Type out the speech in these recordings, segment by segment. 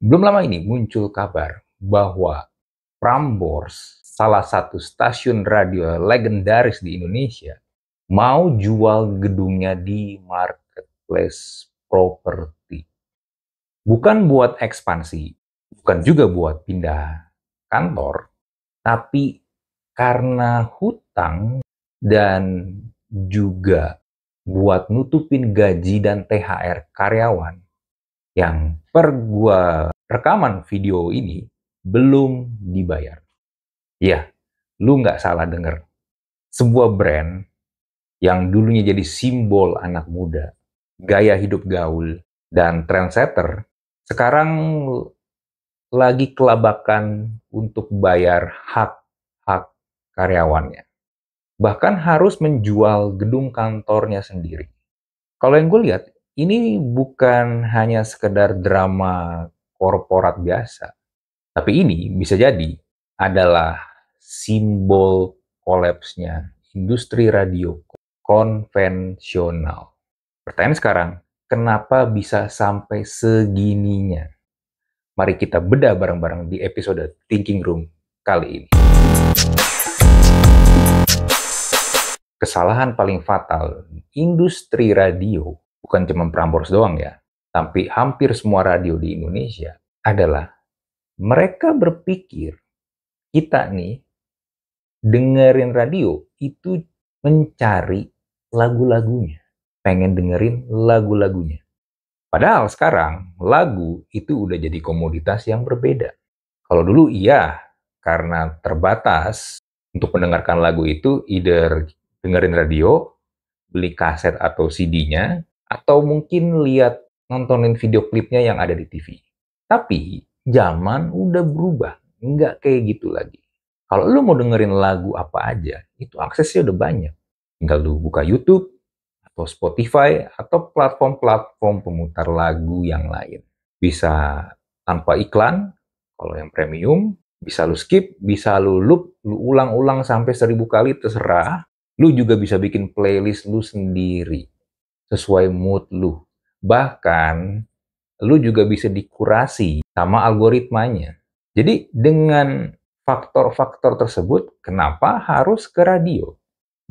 Belum lama ini muncul kabar bahwa Prambors, salah satu stasiun radio legendaris di Indonesia, mau jual gedungnya di marketplace properti. Bukan buat ekspansi, bukan juga buat pindah kantor, tapi karena hutang dan juga buat nutupin gaji dan THR karyawan yang per gua rekaman video ini belum dibayar. Ya, lu nggak salah denger. Sebuah brand yang dulunya jadi simbol anak muda, gaya hidup gaul, dan trendsetter, sekarang lagi kelabakan untuk bayar hak-hak karyawannya. Bahkan harus menjual gedung kantornya sendiri. Kalau yang gue lihat, ini bukan hanya sekedar drama korporat biasa, tapi ini bisa jadi adalah simbol kolapsnya industri radio konvensional. Pertanyaan sekarang, kenapa bisa sampai segininya? Mari kita bedah bareng-bareng di episode Thinking Room kali ini. Kesalahan paling fatal industri radio, bukan cuma Prambors doang ya, tapi hampir semua radio di Indonesia, adalah mereka berpikir kita nih dengerin radio itu mencari lagu-lagunya, pengen dengerin lagu-lagunya. Padahal sekarang lagu itu udah jadi komoditas yang berbeda. Kalau dulu iya, karena terbatas untuk mendengarkan lagu itu either dengerin radio, beli kaset atau CD-nya, atau mungkin lihat nontonin video klipnya yang ada di TV. Tapi zaman udah berubah, nggak kayak gitu lagi. Kalau lu mau dengerin lagu apa aja, itu aksesnya udah banyak. Tinggal lu buka YouTube, atau Spotify, atau platform-platform pemutar lagu yang lain. Bisa tanpa iklan, kalau yang premium, bisa lu skip, bisa lu loop, lu ulang-ulang sampai 1000 kali, terserah. Lu juga bisa bikin playlist lu sendiri, sesuai mood lu. Bahkan, lu juga bisa dikurasi sama algoritmanya. Jadi, dengan faktor-faktor tersebut, kenapa harus ke radio?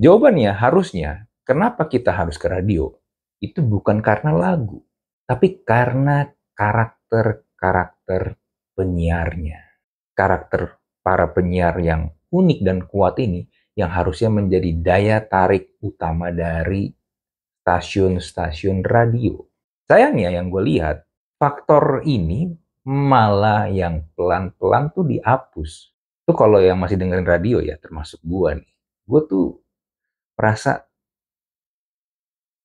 Jawabannya harusnya, kenapa kita harus ke radio? Itu bukan karena lagu, tapi karena karakter-karakter penyiarnya. Karakter para penyiar yang unik dan kuat ini yang harusnya menjadi daya tarik utama dari stasiun-stasiun radio. Sayangnya yang gue lihat, faktor ini malah yang pelan-pelan tuh dihapus. Itu kalau yang masih dengerin radio ya, termasuk gue nih. Gue tuh merasa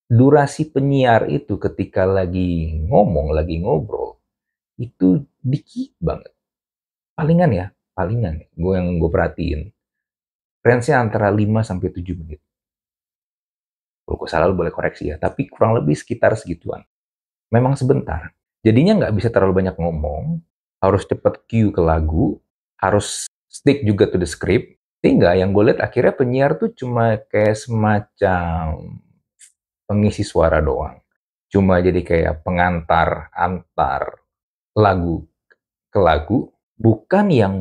durasi penyiar itu ketika lagi ngomong, lagi ngobrol, itu dikit banget. Palingan ya, gue perhatiin. Range-nya antara 5 sampai 7 menit. Kalau gue salah, lu boleh koreksi ya, tapi kurang lebih sekitar segituan. Memang sebentar. Jadinya nggak bisa terlalu banyak ngomong, harus cepet cue ke lagu, harus stick juga to the script, sehingga yang gue lihat akhirnya penyiar tuh cuma kayak semacam pengisi suara doang. Cuma jadi kayak pengantar antar lagu ke lagu, bukan yang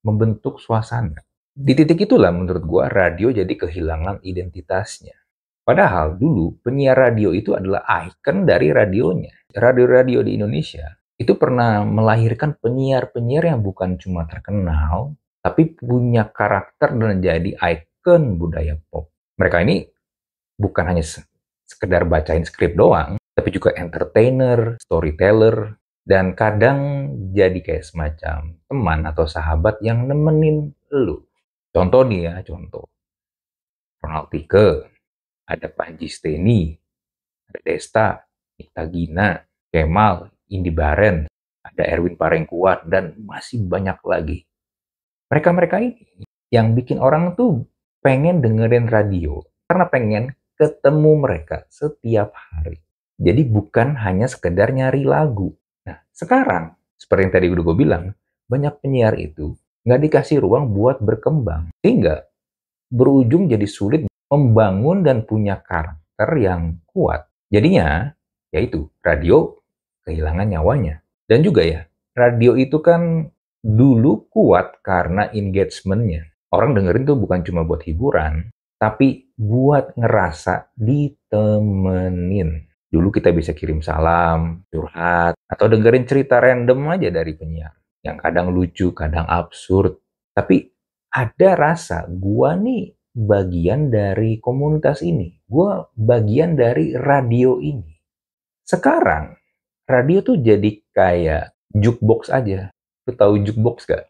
membentuk suasana. Di titik itulah menurut gua radio jadi kehilangan identitasnya. Padahal dulu penyiar radio itu adalah ikon dari radionya. Radio-radio di Indonesia itu pernah melahirkan penyiar-penyiar yang bukan cuma terkenal, tapi punya karakter dan jadi ikon budaya pop. Mereka ini bukan hanya sekedar bacain skrip doang, tapi juga entertainer, storyteller, dan kadang jadi kayak semacam teman atau sahabat yang nemenin lu. Contoh nih ya, contoh. Ronald Tike, ada Panji Steni, ada Desta, Nikta Gina, Kemal, Indi Baren, ada Erwin Parengkuat, dan masih banyak lagi. Mereka-mereka ini yang bikin orang tuh pengen dengerin radio, karena pengen ketemu mereka setiap hari. Jadi bukan hanya sekedar nyari lagu. Nah, sekarang, seperti yang tadi udah gue bilang, banyak penyiar itu nggak dikasih ruang buat berkembang. Sehingga berujung jadi sulit membangun dan punya karakter yang kuat. Jadinya, yaitu radio kehilangan nyawanya. Dan juga ya, radio itu kan dulu kuat karena engagement-nya. Orang dengerin tuh bukan cuma buat hiburan, tapi buat ngerasa ditemenin. Dulu kita bisa kirim salam, curhat, atau dengerin cerita random aja dari penyiar. Yang kadang lucu, kadang absurd. Tapi ada rasa, gua nih bagian dari komunitas ini. Gua bagian dari radio ini. Sekarang, radio tuh jadi kayak jukebox aja. Lu tahu jukebox gak?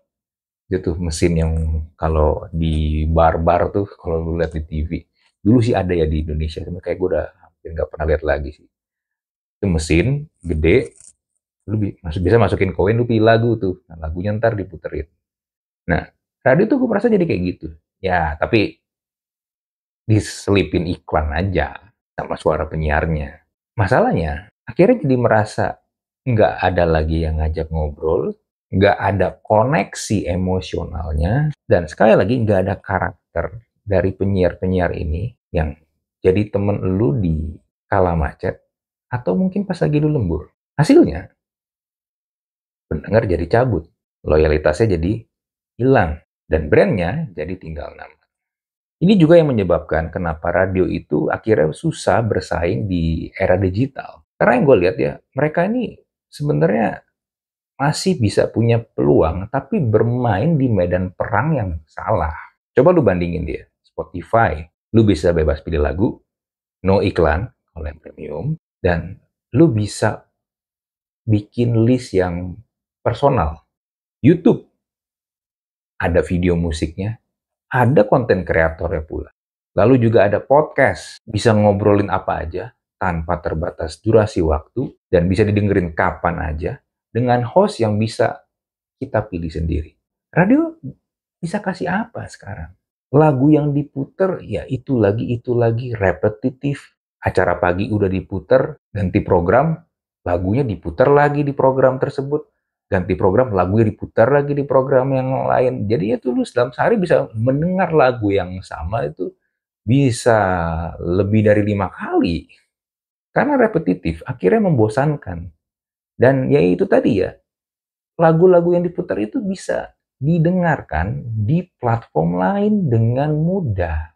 Itu mesin yang kalau di bar-bar tuh, kalau lu lihat di TV. Dulu sih ada ya di Indonesia, cuma kayak gue udah hampir nggak pernah lihat lagi sih. Itu mesin gede, lu bisa masukin koin, lu pilih lagu tuh. Nah, lagunya ntar diputerin. Nah, radio tuh gue merasa jadi kayak gitu. Ya, tapi diselipin iklan aja sama suara penyiarnya. Masalahnya, akhirnya jadi merasa nggak ada lagi yang ngajak ngobrol, nggak ada koneksi emosionalnya, dan sekali lagi nggak ada karakter dari penyiar-penyiar ini yang jadi temen lu di kala macet, atau mungkin pas lagi lu lembur. Hasilnya, pendengar jadi cabut, loyalitasnya jadi hilang, dan brandnya jadi tinggal nama. Ini juga yang menyebabkan kenapa radio itu akhirnya susah bersaing di era digital. Karena yang gue lihat ya, mereka ini sebenarnya masih bisa punya peluang, tapi bermain di medan perang yang salah. Coba lu bandingin dia, Spotify. Lu bisa bebas pilih lagu, no iklan, kalau yang premium, dan lu bisa bikin list yang personal. YouTube, ada video musiknya, ada konten kreatornya pula. Lalu juga ada podcast, bisa ngobrolin apa aja tanpa terbatas durasi waktu dan bisa didengerin kapan aja dengan host yang bisa kita pilih sendiri. Radio bisa kasih apa sekarang? Lagu yang diputer ya itu lagi repetitif. Acara pagi udah diputer, ganti program, lagunya diputer lagi di program tersebut. Ganti program, lagunya diputar lagi di program yang lain. Jadi itu lu dalam sehari bisa mendengar lagu yang sama itu bisa lebih dari 5 kali. Karena repetitif, akhirnya membosankan. Dan ya itu tadi ya, lagu-lagu yang diputar itu bisa didengarkan di platform lain dengan mudah.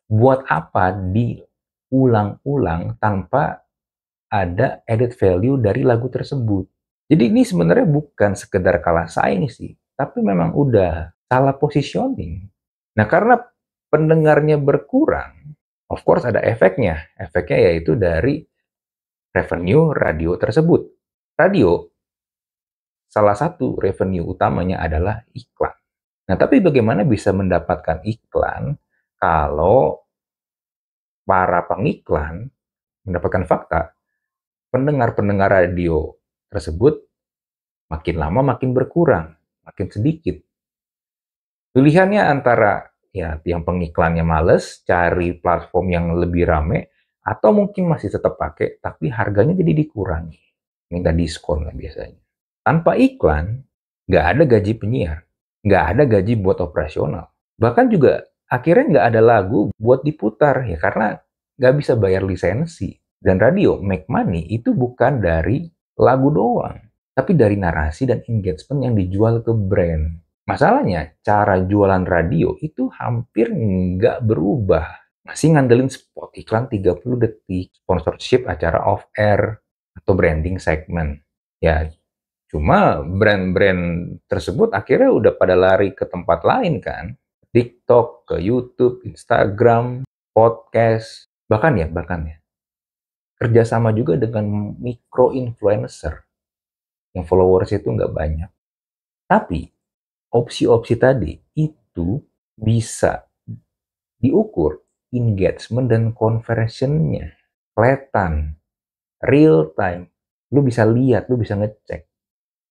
Buat apa diulang-ulang tanpa ada added value dari lagu tersebut. Jadi ini sebenarnya bukan sekedar kalah saing sih, tapi memang udah salah positioning. Nah, karena pendengarnya berkurang, of course ada efeknya. Efeknya yaitu dari revenue radio tersebut. Radio, salah satu revenue utamanya adalah iklan. Nah, tapi bagaimana bisa mendapatkan iklan kalau para pengiklan mendapatkan fakta, pendengar-pendengar radio tersebut makin lama makin berkurang, makin sedikit. Pilihannya antara ya yang pengiklannya males, cari platform yang lebih rame, atau mungkin masih tetap pakai, tapi harganya jadi dikurangi. Minta diskon lah biasanya. Tanpa iklan, nggak ada gaji penyiar, nggak ada gaji buat operasional. Bahkan juga akhirnya nggak ada lagu buat diputar, ya karena nggak bisa bayar lisensi. Dan radio make money itu bukan dari lagu doang, tapi dari narasi dan engagement yang dijual ke brand. Masalahnya, cara jualan radio itu hampir nggak berubah. Masih ngandelin spot iklan 30 detik, sponsorship acara off-air, atau branding segment. Ya, cuma brand-brand tersebut akhirnya udah pada lari ke tempat lain kan. TikTok, ke YouTube, Instagram, podcast, bahkan ya, kerjasama juga dengan micro-influencer yang followers itu nggak banyak. Tapi opsi-opsi tadi itu bisa diukur engagement dan conversion-nya. Kelihatan, real time. Lu bisa lihat, lu bisa ngecek.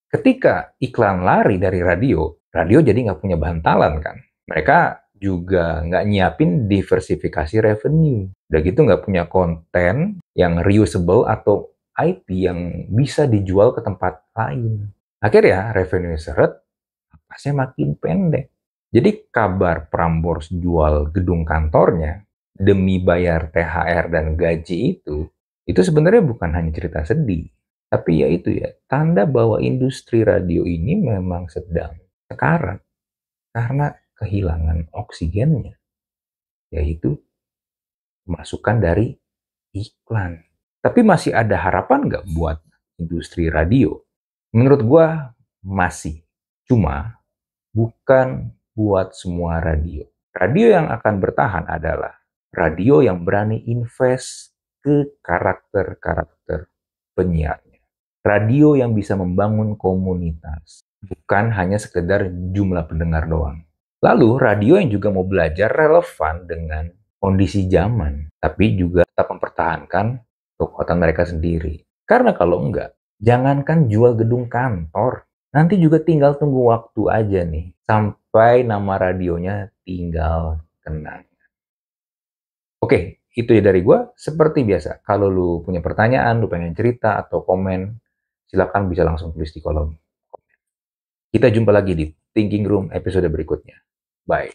Ketika iklan lari dari radio, radio jadi nggak punya bantalan kan. Mereka juga nggak nyiapin diversifikasi revenue. Udah gitu nggak punya konten yang reusable atau IP yang bisa dijual ke tempat lain. Akhirnya revenue seret, napasnya makin pendek. Jadi kabar Prambors jual gedung kantornya demi bayar THR dan gaji itu sebenarnya bukan hanya cerita sedih. Tapi ya itu ya, tanda bahwa industri radio ini memang sedang sekarat karena kehilangan oksigennya, yaitu masukan dari iklan. Tapi masih ada harapan nggak buat industri radio? Menurut gua masih. Cuma bukan buat semua radio. Radio yang akan bertahan adalah radio yang berani invest ke karakter-karakter penyiarnya. Radio yang bisa membangun komunitas, bukan hanya sekedar jumlah pendengar doang. Lalu radio yang juga mau belajar relevan dengan kondisi zaman, tapi juga tetap mempertahankan kekuatan mereka sendiri. Karena kalau enggak, jangankan jual gedung kantor, nanti juga tinggal tunggu waktu aja nih, sampai nama radionya tinggal kenang. Oke, itu ya dari gua. Seperti biasa, kalau lu punya pertanyaan, lu pengen cerita atau komen, silakan bisa langsung tulis di kolom komen. Kita jumpa lagi di Thinking Room episode berikutnya. Bye.